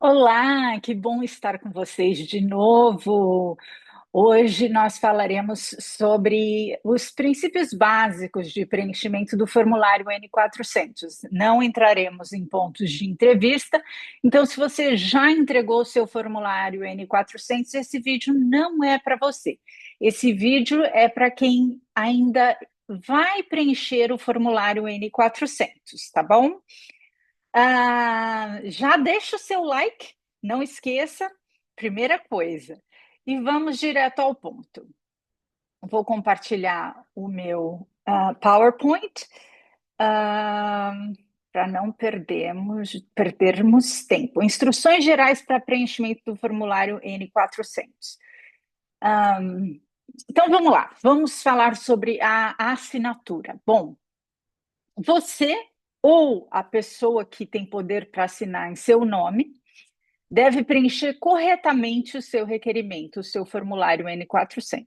Olá, que bom estar com vocês de novo. Hoje nós falaremos sobre os princípios básicos de preenchimento do formulário N400. Não entraremos em pontos de entrevista, então, se você já entregou o seu formulário N400, esse vídeo não é para você. Esse vídeo é para quem ainda vai preencher o formulário N400, tá bom? Já deixa o seu like, não esqueça, primeira coisa. E vamos direto ao ponto. Vou compartilhar o meu PowerPoint para não perdermos tempo. Instruções gerais para preenchimento do formulário N400. Então vamos lá, vamos falar sobre a assinatura. Bom, você ou a pessoa que tem poder para assinar em seu nome deve preencher corretamente o seu requerimento, o seu formulário N400.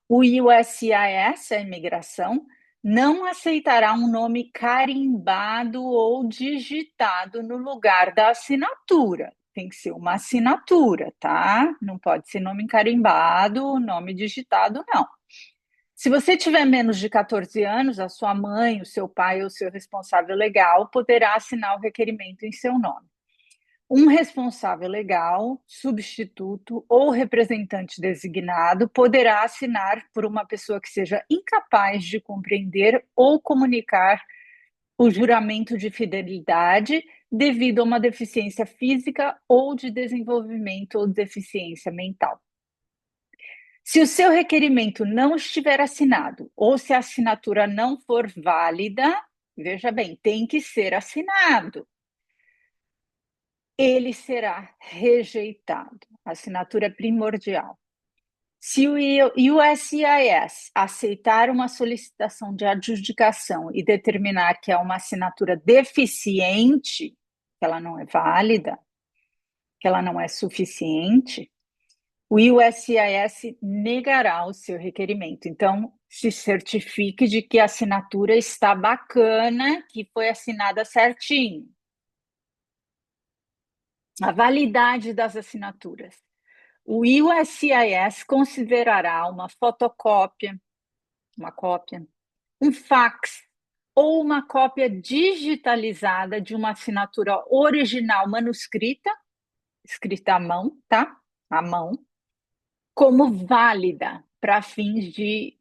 O USCIS, a imigração, não aceitará um nome carimbado ou digitado no lugar da assinatura. Tem que ser uma assinatura, tá? Não pode ser nome carimbado, nome digitado, não. Se você tiver menos de 14 anos, a sua mãe, o seu pai ou o seu responsável legal poderá assinar o requerimento em seu nome. Um responsável legal, substituto ou representante designado poderá assinar por uma pessoa que seja incapaz de compreender ou comunicar o juramento de fidelidade devido a uma deficiência física ou de desenvolvimento ou deficiência mental. Se o seu requerimento não estiver assinado ou se a assinatura não for válida, veja bem, tem que ser assinado. Ele será rejeitado. A assinatura é primordial. Se o USCIS aceitar uma solicitação de adjudicação e determinar que é uma assinatura deficiente, que ela não é válida, que ela não é suficiente, o USCIS negará o seu requerimento. Então, se certifique de que a assinatura está bacana, que foi assinada certinho. A validade das assinaturas. O USCIS considerará uma fotocópia, uma cópia, um fax ou uma cópia digitalizada de uma assinatura original manuscrita, escrita à mão, tá? À mão, como válida para fins de.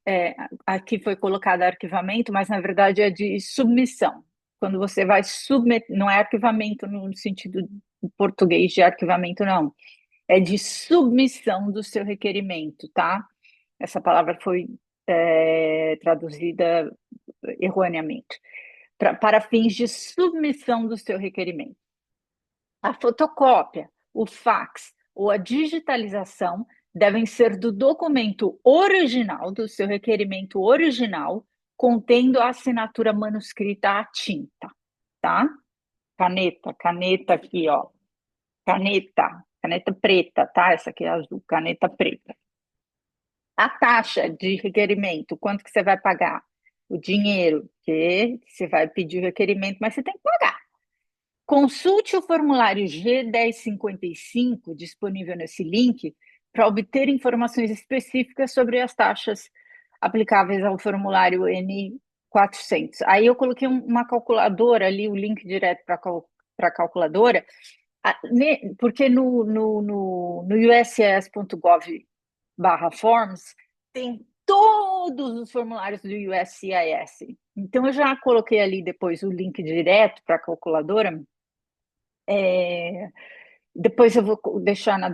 Aqui foi colocado arquivamento, mas na verdade é de submissão. Quando você vai submeter, não é arquivamento no sentido português de arquivamento, não. É de submissão do seu requerimento, tá? Essa palavra foi traduzida erroneamente. Para fins de submissão do seu requerimento. A fotocópia, o fax ou a digitalização devem ser do documento original, do seu requerimento original, contendo a assinatura manuscrita à tinta, tá? Caneta aqui, ó. Caneta preta, tá? Essa aqui é azul, caneta preta. A taxa de requerimento, quanto que você vai pagar? O dinheiro que você vai pedir o requerimento, mas você tem que pagar. Consulte o formulário G1055, disponível nesse link, para obter informações específicas sobre as taxas aplicáveis ao formulário N400. Aí eu coloquei uma calculadora ali, o link direto para a calculadora, porque no uscis.gov/forms tem todos os formulários do USCIS. Então, eu já coloquei ali depois o link direto para a calculadora. É, Depois eu vou deixar na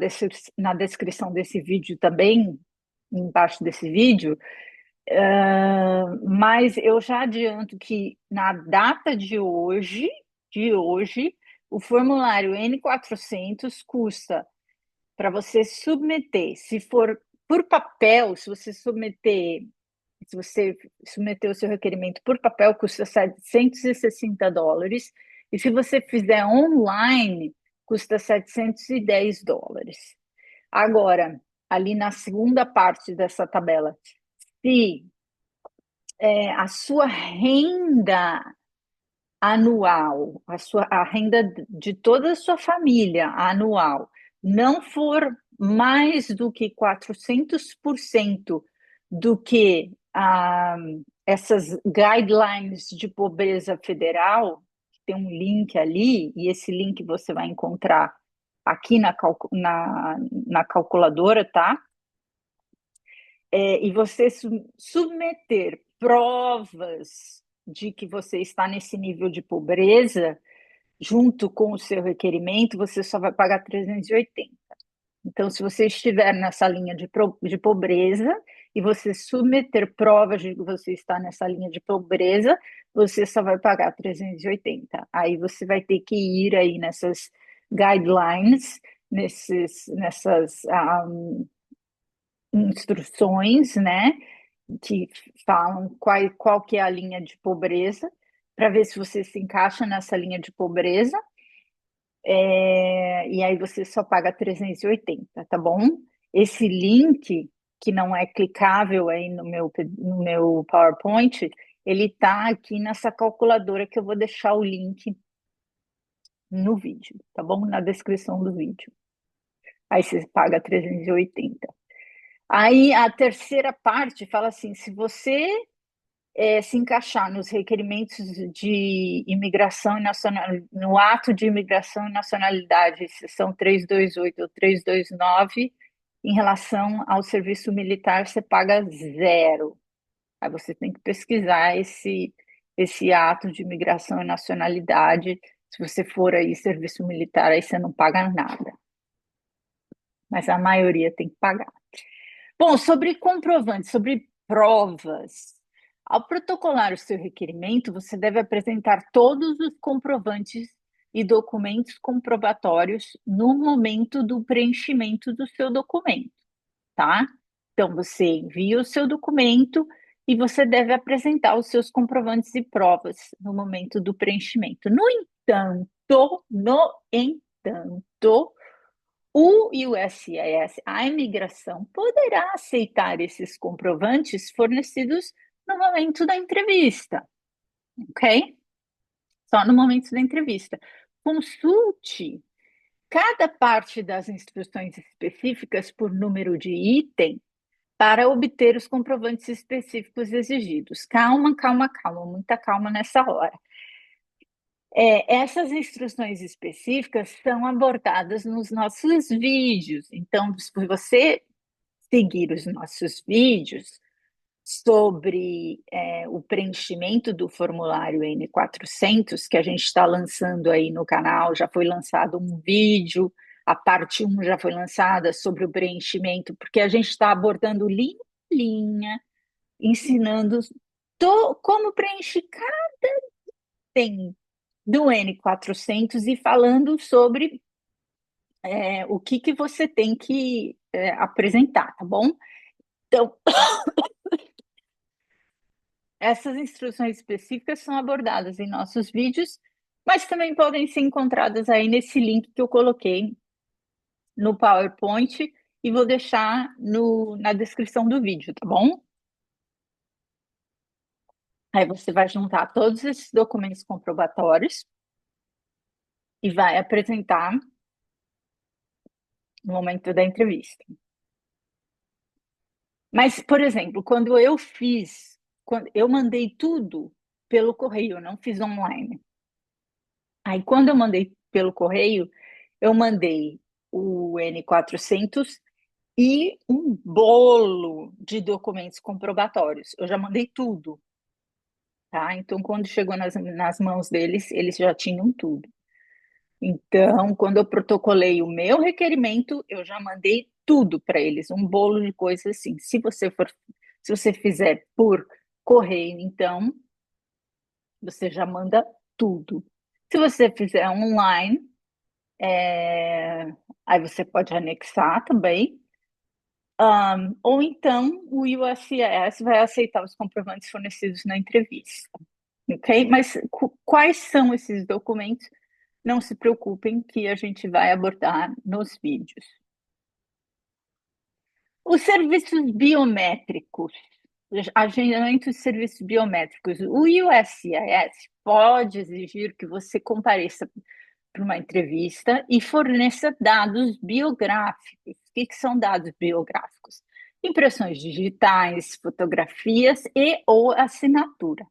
descrição desse vídeo também, embaixo desse vídeo, mas eu já adianto que na data de hoje, o formulário N400 custa para você submeter, se for por papel, se você submeter o seu requerimento por papel, custa US$ 760, e se você fizer online, custa US$ 710. Agora, ali na segunda parte dessa tabela, se a sua renda anual, a renda de toda a sua família anual não for mais do que 400% do que essas guidelines de pobreza federal, tem um link ali, e esse link você vai encontrar aqui na calculadora, tá? E você submeter provas de que você está nesse nível de pobreza, junto com o seu requerimento, você só vai pagar 380. Então, se você estiver nessa linha de pobreza e você submeter provas de que você está nessa linha de pobreza, você só vai pagar 380. Aí você vai ter que ir aí nessas guidelines, nessas instruções, né, que falam qual que é a linha de pobreza, para ver se você se encaixa nessa linha de pobreza, e aí você só paga 380, tá bom? Esse link, que não é clicável aí no meu PowerPoint, ele tá aqui nessa calculadora que eu vou deixar o link no vídeo, tá bom? Na descrição do vídeo. Aí você paga 380. Aí a terceira parte fala assim: se você se encaixar nos requerimentos de imigração e no ato de imigração e nacionalidade, são 328 ou 329, em relação ao serviço militar, você paga zero. Aí você tem que pesquisar esse ato de imigração e nacionalidade. Se você for aí serviço militar, aí você não paga nada. Mas a maioria tem que pagar. Bom, sobre comprovantes, sobre provas. Ao protocolar o seu requerimento, você deve apresentar todos os comprovantes e documentos comprobatórios no momento do preenchimento do seu documento, tá? Então, você envia o seu documento e você deve apresentar os seus comprovantes e provas no momento do preenchimento. No entanto, o USCIS, a imigração, poderá aceitar esses comprovantes fornecidos no momento da entrevista, ok? Só no momento da entrevista. Consulte cada parte das instruções específicas por número de item para obter os comprovantes específicos exigidos. Calma, calma, calma, muita calma nessa hora. Essas instruções específicas são abordadas nos nossos vídeos. Então, se você seguir os nossos vídeos sobre o preenchimento do formulário N400, que a gente está lançando aí no canal, já foi lançado um vídeo, a parte 1 já foi lançada sobre o preenchimento, porque a gente está abordando linha a linha, ensinando como preencher cada item do N400 e falando sobre o que você tem que apresentar, tá bom? Então, essas instruções específicas são abordadas em nossos vídeos, mas também podem ser encontradas aí nesse link que eu coloquei no PowerPoint e vou deixar na descrição do vídeo, tá bom? Aí você vai juntar todos esses documentos comprobatórios e vai apresentar no momento da entrevista. Mas, por exemplo, quando eu mandei tudo pelo correio, eu não fiz online. Aí, quando eu mandei pelo correio, eu mandei o N400 e um bolo de documentos comprobatórios. Eu já mandei tudo, tá? Então, quando chegou nas mãos deles, eles já tinham tudo. Então, quando eu protocolei o meu requerimento, eu já mandei tudo para eles, um bolo de coisas assim. Se você fizer por correio, então, você já manda tudo. Se você fizer online, aí você pode anexar também. Ou então o USCIS vai aceitar os comprovantes fornecidos na entrevista, ok? Mas quais são esses documentos? Não se preocupem que a gente vai abordar nos vídeos. Os serviços biométricos. agendamento de serviços biométricos. O USCIS pode exigir que você compareça para uma entrevista e forneça dados biográficos. O que são dados biográficos? Impressões digitais, fotografias e ou assinatura.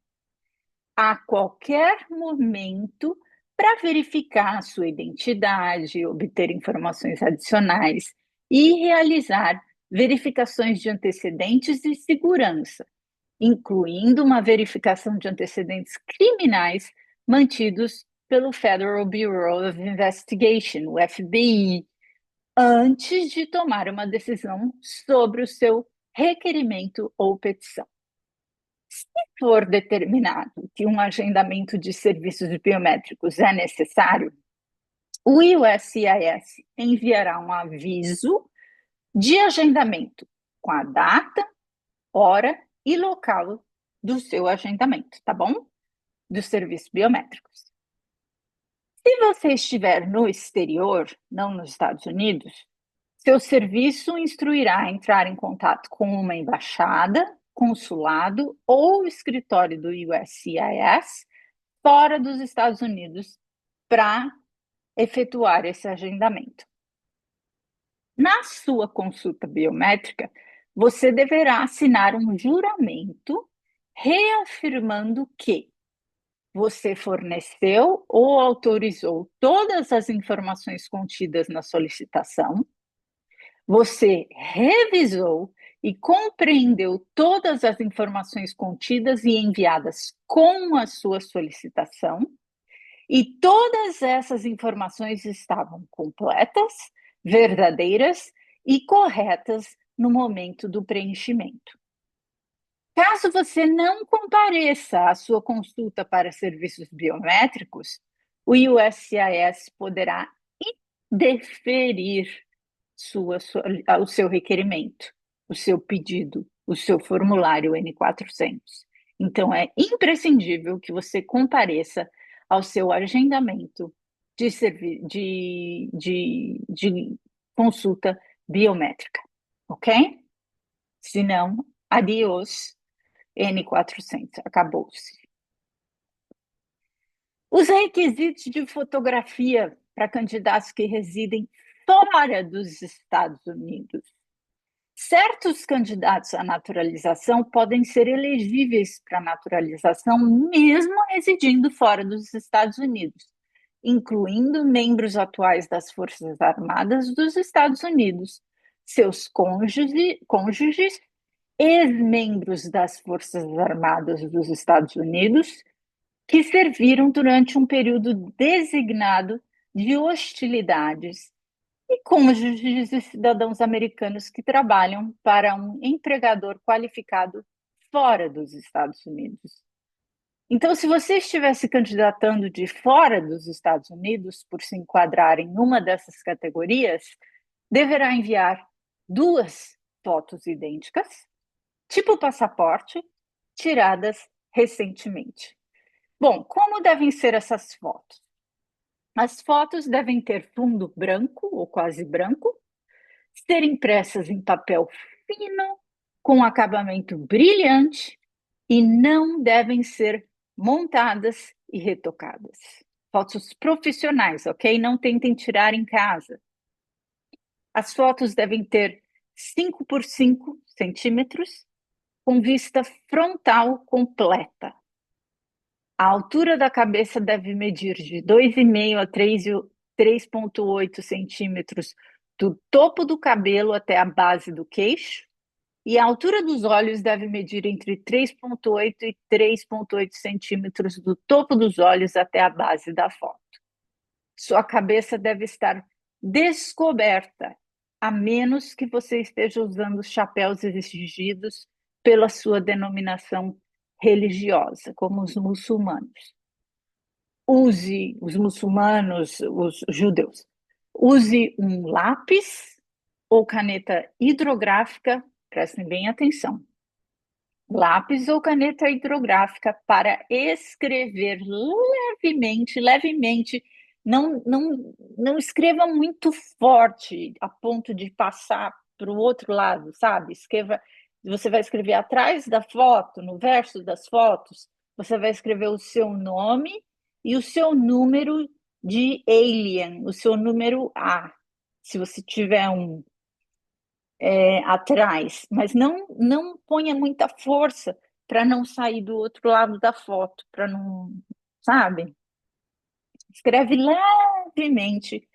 A qualquer momento, para verificar a sua identidade, obter informações adicionais e realizar verificações de antecedentes e segurança, incluindo uma verificação de antecedentes criminais mantidos pelo Federal Bureau of Investigation, o FBI, antes de tomar uma decisão sobre o seu requerimento ou petição. Se for determinado que um agendamento de serviços biométricos é necessário, o USCIS enviará um aviso de agendamento com a data, hora e local do seu agendamento, tá bom? Dos serviços biométricos. Se você estiver no exterior, não nos Estados Unidos, seu serviço instruirá a entrar em contato com uma embaixada, consulado ou escritório do USCIS fora dos Estados Unidos para efetuar esse agendamento. Na sua consulta biométrica, você deverá assinar um juramento reafirmando que você forneceu ou autorizou todas as informações contidas na solicitação, você revisou e compreendeu todas as informações contidas e enviadas com a sua solicitação, e todas essas informações estavam completas, verdadeiras e corretas no momento do preenchimento. Caso você não compareça à sua consulta para serviços biométricos, o USCIS poderá indeferir o seu requerimento, o seu pedido, o seu formulário N400. Então, é imprescindível que você compareça ao seu agendamento de consulta biométrica, ok? Senão, adiós, N400, acabou-se. Os requisitos de fotografia para candidatos que residem fora dos Estados Unidos. Certos candidatos à naturalização podem ser elegíveis para naturalização mesmo residindo fora dos Estados Unidos, incluindo membros atuais das Forças Armadas dos Estados Unidos, seus cônjuges, ex-membros das Forças Armadas dos Estados Unidos, que serviram durante um período designado de hostilidades, e cônjuges de cidadãos americanos que trabalham para um empregador qualificado fora dos Estados Unidos. Então, se você estiver se candidatando de fora dos Estados Unidos, por se enquadrar em uma dessas categorias, deverá enviar 2 fotos idênticas, tipo passaporte, tiradas recentemente. Bom, como devem ser essas fotos? As fotos devem ter fundo branco ou quase branco, ser impressas em papel fino, com acabamento brilhante e não devem ser montadas e retocadas. Fotos profissionais, ok? Não tentem tirar em casa. As fotos devem ter 5 por 5 centímetros, com vista frontal completa. A altura da cabeça deve medir de 2,5 a 3,8 centímetros do topo do cabelo até a base do queixo, e a altura dos olhos deve medir entre 3,8 e 3,8 centímetros do topo dos olhos até a base da foto. Sua cabeça deve estar descoberta, a menos que você esteja usando os chapéus exigidos pela sua denominação religiosa, como os muçulmanos. Os muçulmanos, os judeus, use um lápis ou caneta hidrográfica, prestem bem atenção. Lápis ou caneta hidrográfica para escrever levemente, não escreva muito forte a ponto de passar para o outro lado, sabe? Escreva Você vai escrever atrás da foto, no verso das fotos, você vai escrever o seu nome e o seu número de alien, o seu número A, se você tiver um atrás, mas não ponha muita força para não sair do outro lado da foto, para não, sabe? Escreve levemente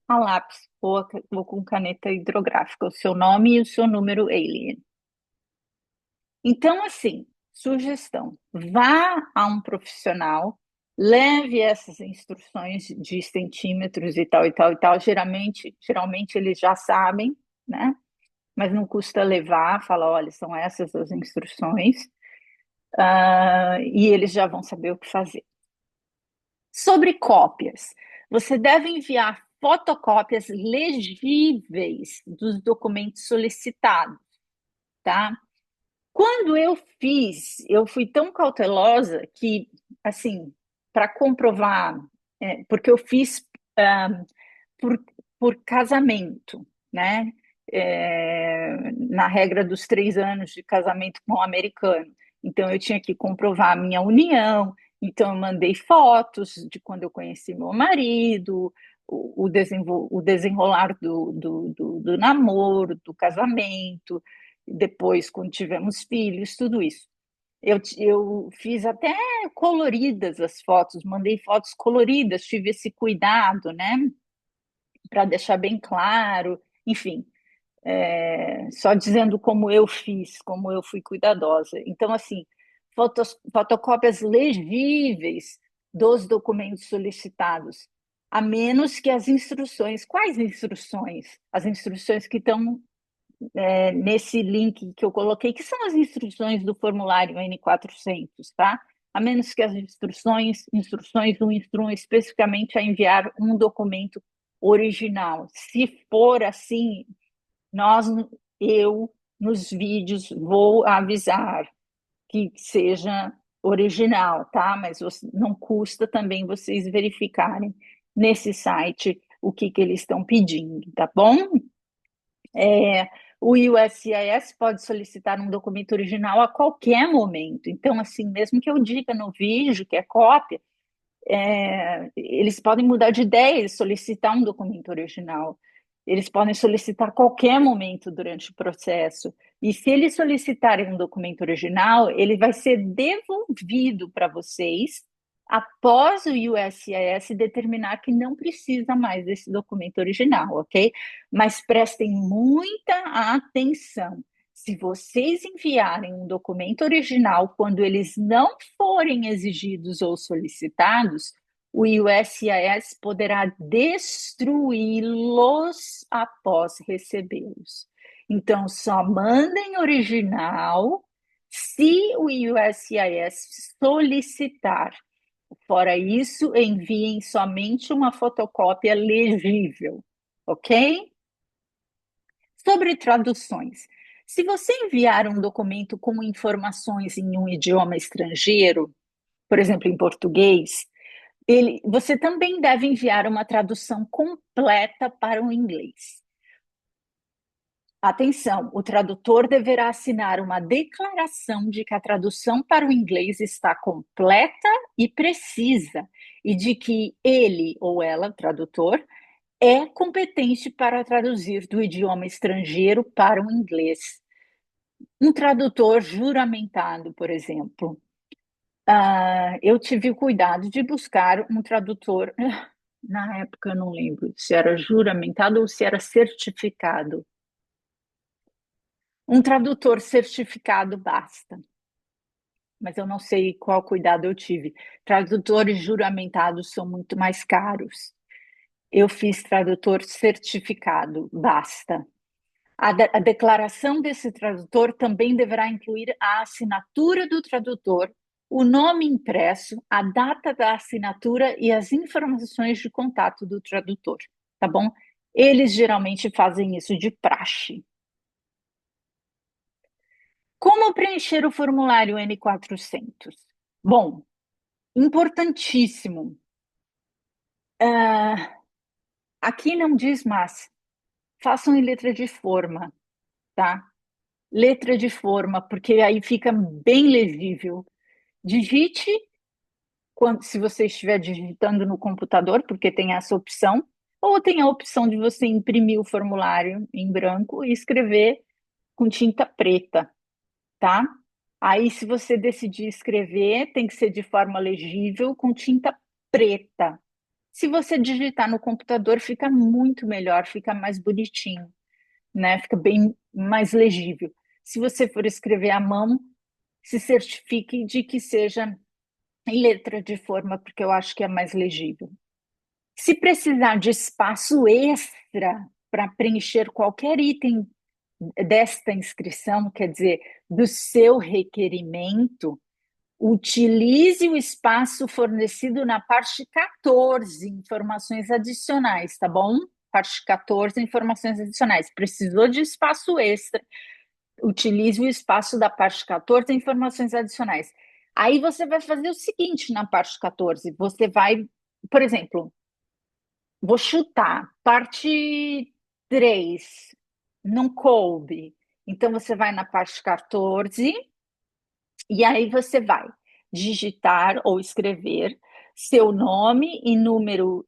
a lápis ou com caneta hidrográfica o seu nome e o seu número alien. Então, assim, sugestão: vá a um profissional, leve essas instruções de centímetros e tal e tal e tal. Geralmente eles já sabem, né? Mas não custa levar, fala, olha, são essas as instruções, e eles já vão saber o que fazer. Sobre cópias, você deve enviar fotocópias legíveis dos documentos solicitados, tá? Quando eu fui tão cautelosa que, assim, para comprovar, porque eu fiz ah, por, por casamento, né? Na regra dos 3 anos de casamento com um americano. Então, eu tinha que comprovar a minha união. Então, eu mandei fotos de quando eu conheci meu marido, o desenrolar do namoro, do casamento, depois, quando tivemos filhos, tudo isso. Eu fiz até coloridas as fotos, mandei fotos coloridas, tive esse cuidado, né? Para deixar bem claro, enfim, só dizendo como eu fiz, como eu fui cuidadosa. Então, assim, fotocópias legíveis dos documentos solicitados, a menos que as instruções, quais instruções? As instruções que estão nesse link que eu coloquei, que são as instruções do formulário N400, tá? A menos que as instruções o instruam especificamente a enviar um documento original. Se for assim, nós, eu, nos vídeos, vou avisar que seja original, tá? Mas não custa também vocês verificarem nesse site o que eles estão pedindo, tá bom? O USCIS pode solicitar um documento original a qualquer momento. Então, assim, mesmo que eu diga no vídeo que é cópia, eles podem mudar de ideia e solicitar um documento original. Eles podem solicitar a qualquer momento durante o processo. E se eles solicitarem um documento original, ele vai ser devolvido para vocês após o USCIS determinar que não precisa mais desse documento original, ok? Mas prestem muita atenção. Se vocês enviarem um documento original quando eles não forem exigidos ou solicitados, o USCIS poderá destruí-los após recebê-los. Então, só mandem original se o USCIS solicitar. Fora isso, enviem somente uma fotocópia legível, ok? Sobre traduções. Se você enviar um documento com informações em um idioma estrangeiro, por exemplo, em português, você também deve enviar uma tradução completa para o inglês. Atenção, o tradutor deverá assinar uma declaração de que a tradução para o inglês está completa e precisa, e de que ele ou ela, tradutor, é competente para traduzir do idioma estrangeiro para o inglês. Um tradutor juramentado, por exemplo. Eu tive o cuidado de buscar um tradutor. Na época, eu não lembro se era juramentado ou se era certificado. Um tradutor certificado basta, mas eu não sei qual cuidado eu tive. Tradutores juramentados são muito mais caros. Eu fiz tradutor certificado, basta. A declaração desse tradutor também deverá incluir a assinatura do tradutor, o nome impresso, a data da assinatura e as informações de contato do tradutor, tá bom? Eles geralmente fazem isso de praxe. Como preencher o formulário N400? Bom, importantíssimo. Aqui não diz mas, façam em letra de forma, tá? letra de forma, porque aí fica bem legível. Digite quando, se você estiver digitando no computador, porque tem essa opção, ou tem a opção de você imprimir o formulário em branco e escrever com tinta preta, tá? Aí, se você decidir escrever, tem que ser de forma legível, com tinta preta. Se você digitar no computador, fica muito melhor, fica mais bonitinho, né? Fica bem mais legível. Se você for escrever à mão, se certifique de que seja em letra de forma, porque eu acho que é mais legível. Se precisar de espaço extra para preencher qualquer item desta inscrição, quer dizer, do seu requerimento, utilize o espaço fornecido na parte 14, informações adicionais, tá bom? Parte 14, informações adicionais. Precisou de espaço extra, utilize o espaço da parte 14, informações adicionais. Aí você vai fazer o seguinte na parte 14, você vai, por exemplo, vou chutar, parte 3 não coube. Então você vai na parte 14 e aí você vai digitar ou escrever seu nome e número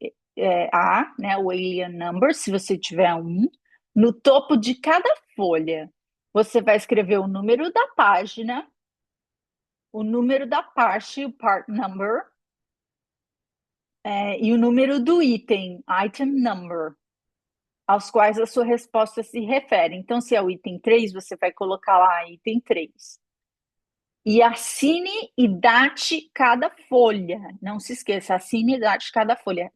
A, né, o alien number, se você tiver um, no topo de cada folha. Você vai escrever o número da página, o número da parte, o part number, e o número do item, item number, aos quais a sua resposta se refere. Então, se é o item 3, você vai colocar lá item 3. E assine e date cada folha. Não se esqueça, assine e date cada folha.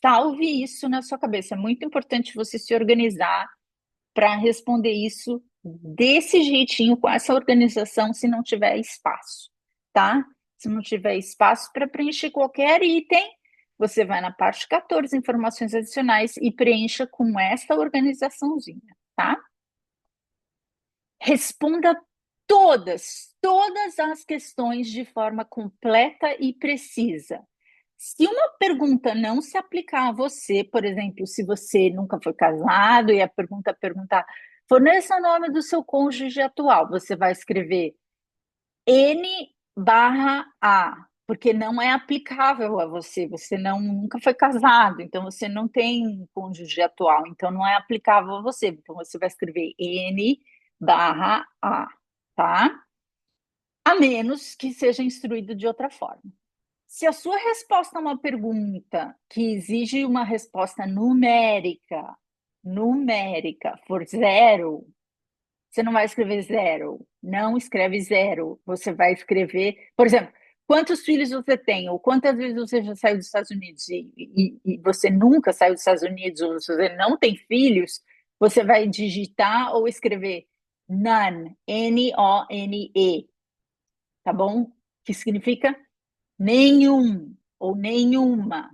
Salve isso na sua cabeça. É muito importante você se organizar para responder isso desse jeitinho, com essa organização, se não tiver espaço, tá? Se não tiver espaço para preencher qualquer item, você vai na parte 14, informações adicionais, e preencha com essa organizaçãozinha, tá? Responda todas as questões de forma completa e precisa. Se uma pergunta não se aplicar a você, por exemplo, se você nunca foi casado e a pergunta perguntar, forneça o nome do seu cônjuge atual, você vai escrever N barra A, porque não é aplicável a você, você nunca foi casado, então você não tem cônjuge atual, então não é aplicável a você, então você vai escrever N barra A, tá? A menos que seja instruído de outra forma. Se a sua resposta a uma pergunta que exige uma resposta numérica, for zero, você não vai escrever zero, não escreve zero. Você vai escrever, por exemplo, quantos filhos você tem, ou quantas vezes você já saiu dos Estados Unidos e você nunca saiu dos Estados Unidos, ou você não tem filhos, você vai digitar ou escrever none, N-O-N-E, tá bom? Que significa nenhum ou nenhuma.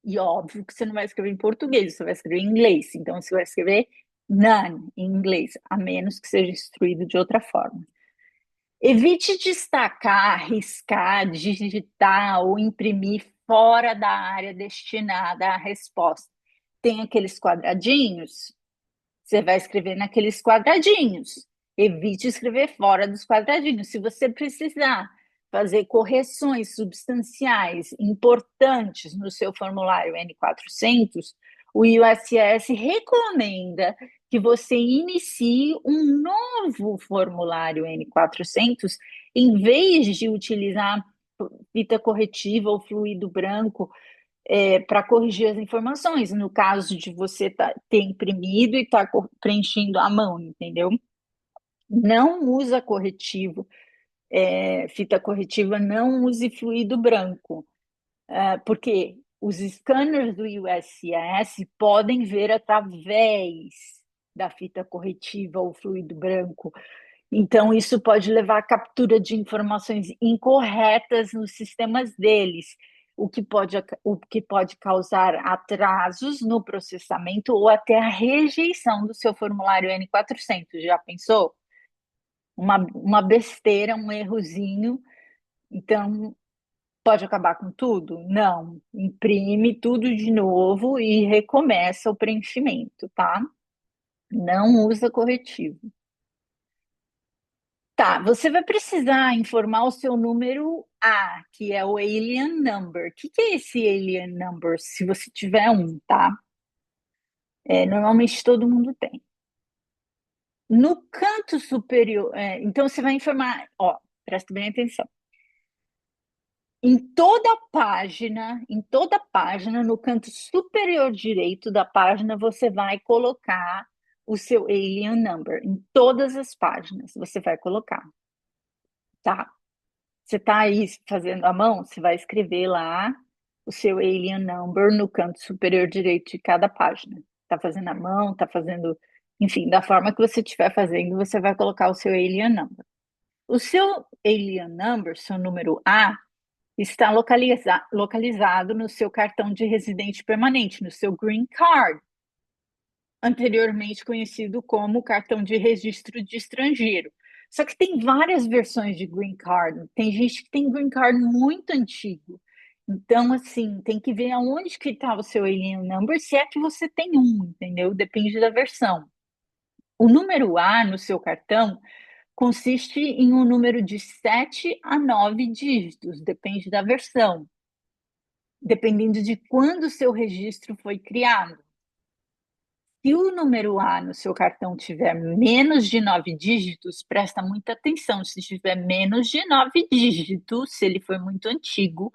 E óbvio que você não vai escrever em português, você vai escrever em inglês. Então você vai escrever none em inglês, a menos que seja instruído de outra forma. Evite destacar, riscar, digitar ou imprimir fora da área destinada à resposta. Tem aqueles quadradinhos, você vai escrever naqueles quadradinhos. Evite escrever fora dos quadradinhos. Se você precisar fazer correções substanciais importantes no seu formulário N400, o ISS recomenda que você inicie um novo formulário N400 em vez de utilizar fita corretiva ou fluido branco para corrigir as informações, no caso de você ter imprimido e estar preenchendo à mão, entendeu? Não usa corretivo, fita corretiva, não use fluido branco, porque os scanners do USCIS podem ver através da fita corretiva ou fluido branco. Então, isso pode levar à captura de informações incorretas nos sistemas deles, o que pode causar atrasos no processamento ou até a rejeição do seu formulário N400. Já pensou? Uma besteira, um errozinho. Então, pode acabar com tudo? Não. Imprime tudo de novo e recomeça o preenchimento, tá? Não usa corretivo. Tá, você vai precisar informar o seu número A, que é o alien number. O que que é esse alien number? Se você tiver um, tá? Normalmente todo mundo tem. No canto superior, então você vai informar, ó, presta bem atenção. Em toda página, no canto superior direito da página, você vai colocar o seu alien number. Em todas as páginas você vai colocar, tá? Você está aí fazendo a mão, você vai escrever lá o seu alien number no canto superior direito de cada página. Está fazendo a mão, está fazendo, enfim, da forma que você estiver fazendo, você vai colocar o seu alien number. O seu alien number, seu número A, está localizado no seu cartão de residente permanente, no seu green card, anteriormente conhecido como cartão de registro de estrangeiro. Só que tem várias versões de green card. Tem gente que tem green card muito antigo. Então, assim, tem que ver aonde que está o seu alien number, se é que você tem um, entendeu? Depende da versão. O número A no seu cartão consiste em um número de 7 a 9 dígitos, depende da versão, dependendo de quando o seu registro foi criado. Se o número A no seu cartão tiver menos de 9 dígitos, presta muita atenção. Se tiver menos de 9 dígitos, se ele for muito antigo,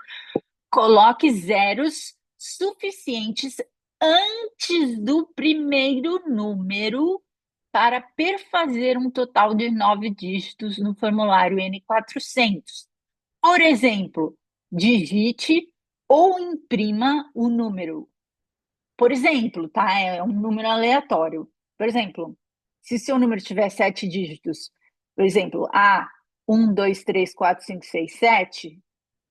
coloque zeros suficientes antes do primeiro número para perfazer um total de 9 dígitos no formulário N400. Por exemplo, digite ou imprima o número. Por exemplo, tá? É um número aleatório. Por exemplo, se seu número tiver 7 dígitos, por exemplo, A, 1, 2, 3, 4, 5, 6, 7,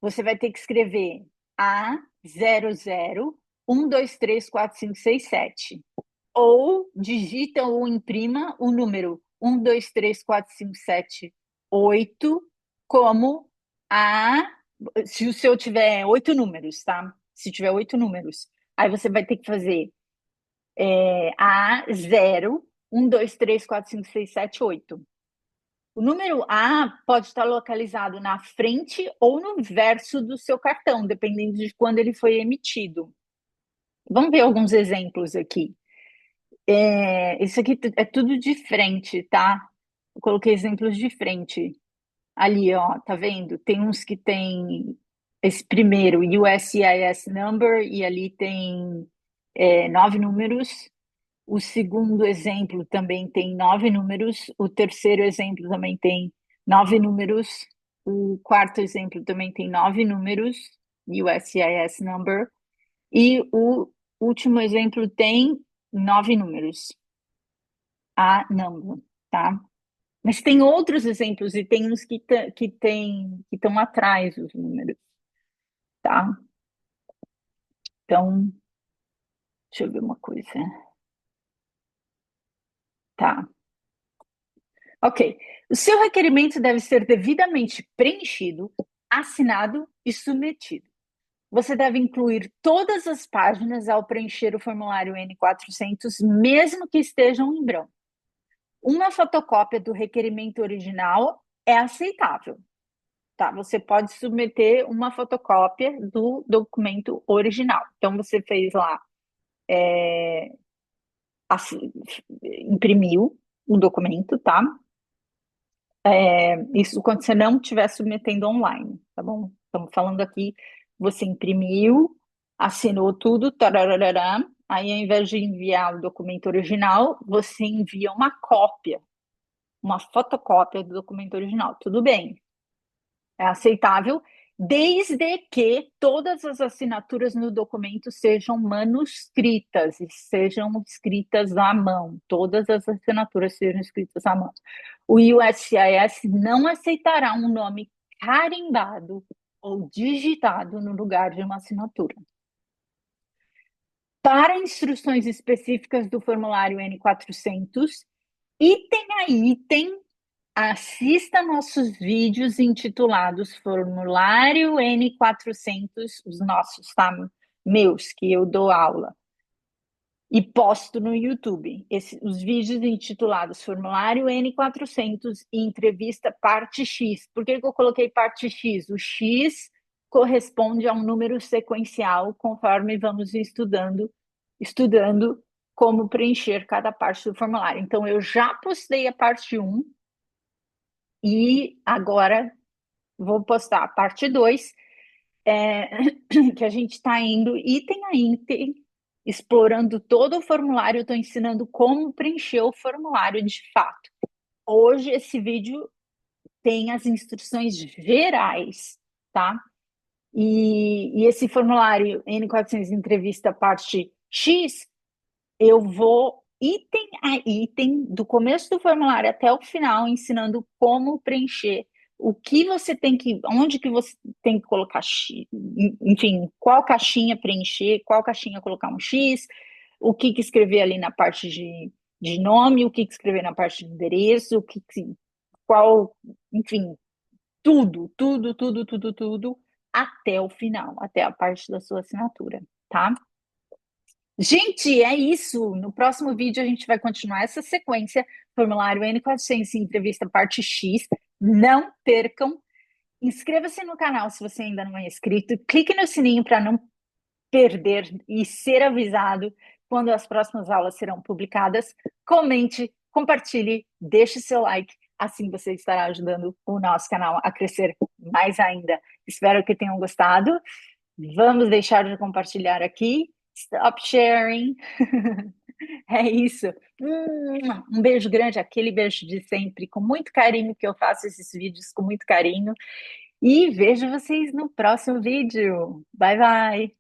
você vai ter que escrever A, 00, 1, 2, 3, 4, 5, 6, 7. Ou digita ou imprima o número 1, 2, 3, 4, 5, 7, 8 como A, se o seu tiver 8 números, tá? Se tiver 8 números. Aí você vai ter que fazer A0, 1, 2, 3, 4, 5, 6, 7, 8. O número A pode estar localizado na frente ou no verso do seu cartão, dependendo de quando ele foi emitido. Vamos ver alguns exemplos aqui. Isso aqui é tudo de frente, tá? Eu coloquei exemplos de frente. Ali, ó, tá vendo? Tem uns que tem esse primeiro, USCIS number, e ali tem 9 números. O segundo exemplo também tem 9 números. O terceiro exemplo também tem 9 números. O quarto exemplo também tem 9 números, USCIS number. E o último exemplo tem 9 números, a number, tá? Mas tem outros exemplos e tem uns que estão atrás dos números, tá? Então, deixa eu ver uma coisa. Tá. Ok. O seu requerimento deve ser devidamente preenchido, assinado e submetido. Você deve incluir todas as páginas ao preencher o formulário N400, mesmo que estejam em branco. Uma fotocópia do requerimento original é aceitável, tá? Você pode submeter uma fotocópia do documento original. Então, você fez lá, imprimiu o documento, tá? Isso quando você não estiver submetendo online, tá bom? Estamos falando aqui, você imprimiu, assinou tudo, tarararã, aí ao invés de enviar o documento original, você envia uma cópia, uma fotocópia do documento original. Tudo bem, é aceitável, desde que todas as assinaturas no documento sejam manuscritas e sejam escritas à mão. Todas as assinaturas sejam escritas à mão. O USCIS não aceitará um nome carimbado ou digitado no lugar de uma assinatura. Para instruções específicas do formulário N400, item a item, assista nossos vídeos intitulados Formulário N400, os nossos, tá? Meus, que eu dou aula. e posto no YouTube. Os vídeos intitulados Formulário N400 e Entrevista Parte X. Por que eu coloquei parte X? O X corresponde a um número sequencial conforme vamos estudando como preencher cada parte do formulário. Então, eu já postei a parte um e agora vou postar a parte 2, que a gente está indo item a item, explorando todo o formulário. Eu estou ensinando como preencher o formulário de fato. Hoje, esse vídeo tem as instruções gerais, tá? E esse formulário N400 entrevista parte X, eu vou item a item, do começo do formulário até o final, ensinando como preencher, o que você tem que, onde que você tem que colocar, enfim, qual caixinha preencher, qual caixinha colocar um X, o que que escrever ali na parte de nome, o que que escrever na parte de endereço, qual, enfim, tudo, até o final, até a parte da sua assinatura, tá? Gente, é isso. No próximo vídeo a gente vai continuar essa sequência, formulário N400, entrevista parte X. Não percam. Inscreva-se no canal se você ainda não é inscrito. Clique no sininho para não perder e ser avisado quando as próximas aulas serão publicadas. Comente, compartilhe, deixe seu like. Assim você estará ajudando o nosso canal a crescer mais ainda. Espero que tenham gostado. Vamos deixar de compartilhar aqui. Stop sharing. É isso. Um beijo grande, aquele beijo de sempre, com muito carinho, que eu faço esses vídeos com muito carinho. E vejo vocês no próximo vídeo. Bye, bye.